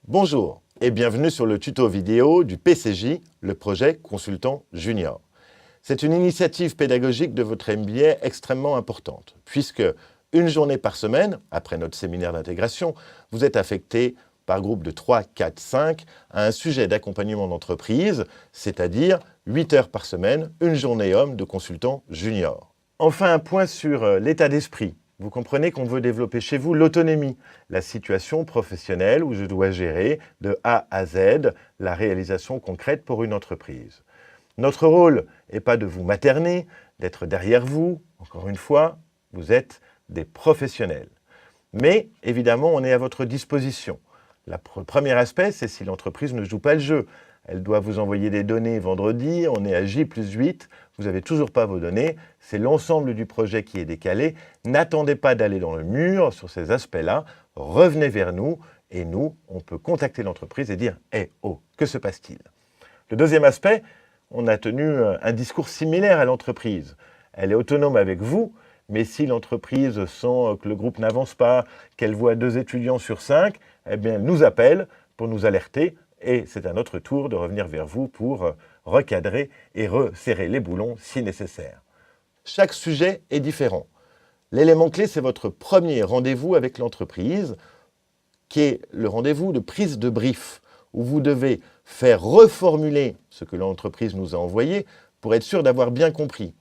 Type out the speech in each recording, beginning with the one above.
Bonjour et bienvenue sur le tuto vidéo du PCJ, le projet Consultant Junior. C'est une initiative pédagogique de votre MBA extrêmement importante, puisque une journée par semaine, après notre séminaire d'intégration, vous êtes affecté par groupe de 3, 4, 5 à un sujet d'accompagnement d'entreprise, c'est-à-dire 8 heures par semaine, une journée homme de consultant junior. Enfin, un point sur l'état d'esprit. Vous comprenez qu'on veut développer chez vous l'autonomie, la situation professionnelle où je dois gérer de A à Z la réalisation concrète pour une entreprise. Notre rôle n'est pas de vous materner, d'être derrière vous. Encore une fois, vous êtes des professionnels. Mais évidemment, on est à votre disposition. Le premier aspect, c'est si l'entreprise ne joue pas le jeu. Elle doit vous envoyer des données vendredi, on est à J+8, vous n'avez toujours pas vos données, c'est l'ensemble du projet qui est décalé. N'attendez pas d'aller dans le mur sur ces aspects-là, revenez vers nous et nous, on peut contacter l'entreprise et dire « Eh oh, que se passe-t-il » Le deuxième aspect, on a tenu un discours similaire à l'entreprise. Elle est autonome avec vous, mais si l'entreprise sent que le groupe n'avance pas, qu'elle voit 2 étudiants sur 5, eh bien, elle nous appelle pour nous alerter et c'est à notre tour de revenir vers vous pour recadrer et resserrer les boulons si nécessaire. Chaque sujet est différent. L'élément clé, c'est votre premier rendez-vous avec l'entreprise, qui est le rendez-vous de prise de brief, où vous devez faire reformuler ce que l'entreprise nous a envoyé pour être sûr d'avoir bien compris.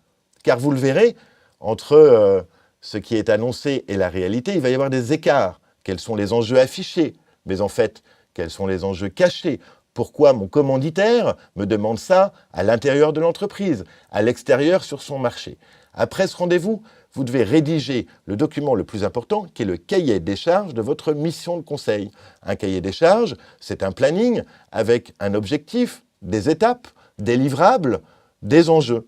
Car vous le verrez, entre ce qui est annoncé et la réalité, il va y avoir des écarts. Quels sont les enjeux affichés? Mais en fait, quels sont les enjeux cachés? Pourquoi mon commanditaire me demande ça à l'intérieur de l'entreprise, à l'extérieur sur son marché? Après ce rendez-vous, vous devez rédiger le document le plus important, qui est le cahier des charges de votre mission de conseil. Un cahier des charges, c'est un planning avec un objectif, des étapes, des livrables, des enjeux.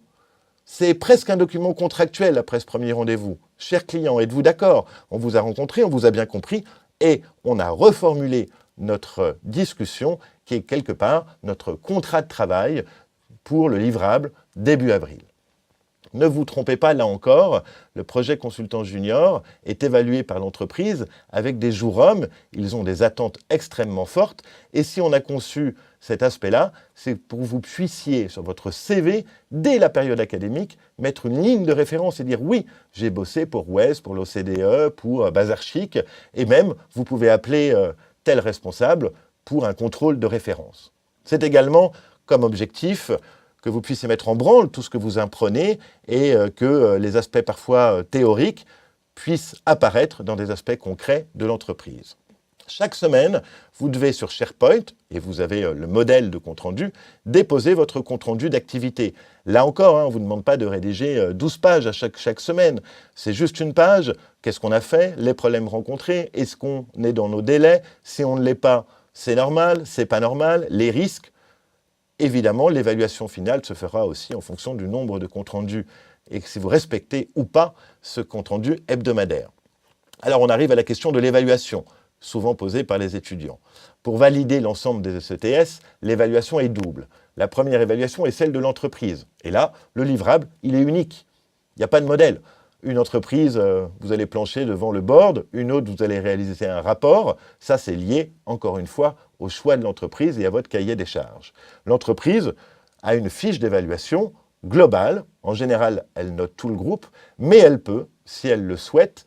C'est presque un document contractuel après ce premier rendez-vous. Cher client, êtes-vous d'accord? On vous a rencontré, on vous a bien compris et on a reformulé notre discussion qui est quelque part notre contrat de travail pour le livrable début avril. Ne vous trompez pas, là encore, le projet Consultant Junior est évalué par l'entreprise avec des jours hommes. Ils ont des attentes extrêmement fortes. Et si on a conçu cet aspect-là, c'est pour que vous puissiez, sur votre CV, dès la période académique, mettre une ligne de référence et dire « Oui, j'ai bossé pour WES, pour l'OCDE, pour Bazar Chic. » Et même, vous pouvez appeler tel responsable pour un contrôle de référence. C'est également comme objectif que vous puissiez mettre en branle tout ce que vous apprenez et que les aspects parfois théoriques puissent apparaître dans des aspects concrets de l'entreprise. Chaque semaine, vous devez sur SharePoint, et vous avez le modèle de compte-rendu, déposer votre compte-rendu d'activité. Là encore, on ne vous demande pas de rédiger 12 pages à chaque semaine. C'est juste une page. Qu'est-ce qu'on a fait? Les problèmes rencontrés? Est-ce qu'on est dans nos délais? Si on ne l'est pas, c'est normal, c'est pas normal. Les risques? Évidemment, l'évaluation finale se fera aussi en fonction du nombre de comptes rendus et si vous respectez ou pas ce compte rendu hebdomadaire. Alors, on arrive à la question de l'évaluation, souvent posée par les étudiants. Pour valider l'ensemble des ECTS, l'évaluation est double. La première évaluation est celle de l'entreprise. Et là, le livrable, il est unique. Il n'y a pas de modèle. Une entreprise, vous allez plancher devant le board, une autre, vous allez réaliser un rapport. Ça, c'est lié, encore une fois, au choix de l'entreprise et à votre cahier des charges. L'entreprise a une fiche d'évaluation globale. En général, elle note tout le groupe, mais elle peut, si elle le souhaite,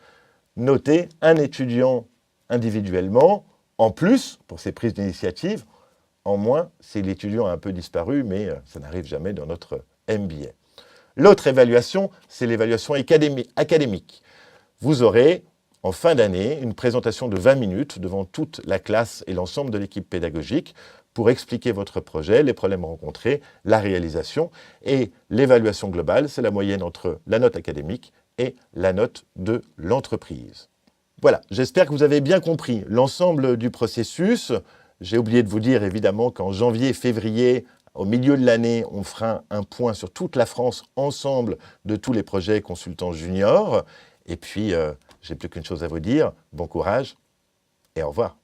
noter un étudiant individuellement, en plus, pour ses prises d'initiative, en moins, si l'étudiant a un peu disparu, mais ça n'arrive jamais dans notre MBA. L'autre évaluation, c'est l'évaluation académique. Vous aurez, en fin d'année, une présentation de 20 minutes devant toute la classe et l'ensemble de l'équipe pédagogique pour expliquer votre projet, les problèmes rencontrés, la réalisation. Et l'évaluation globale, c'est la moyenne entre la note académique et la note de l'entreprise. Voilà, j'espère que vous avez bien compris l'ensemble du processus. J'ai oublié de vous dire, évidemment, qu'en janvier, février, au milieu de l'année, on fera un point sur toute la France, ensemble, de tous les projets consultants juniors. Et puis, j'ai plus qu'une chose à vous dire. Bon courage et au revoir.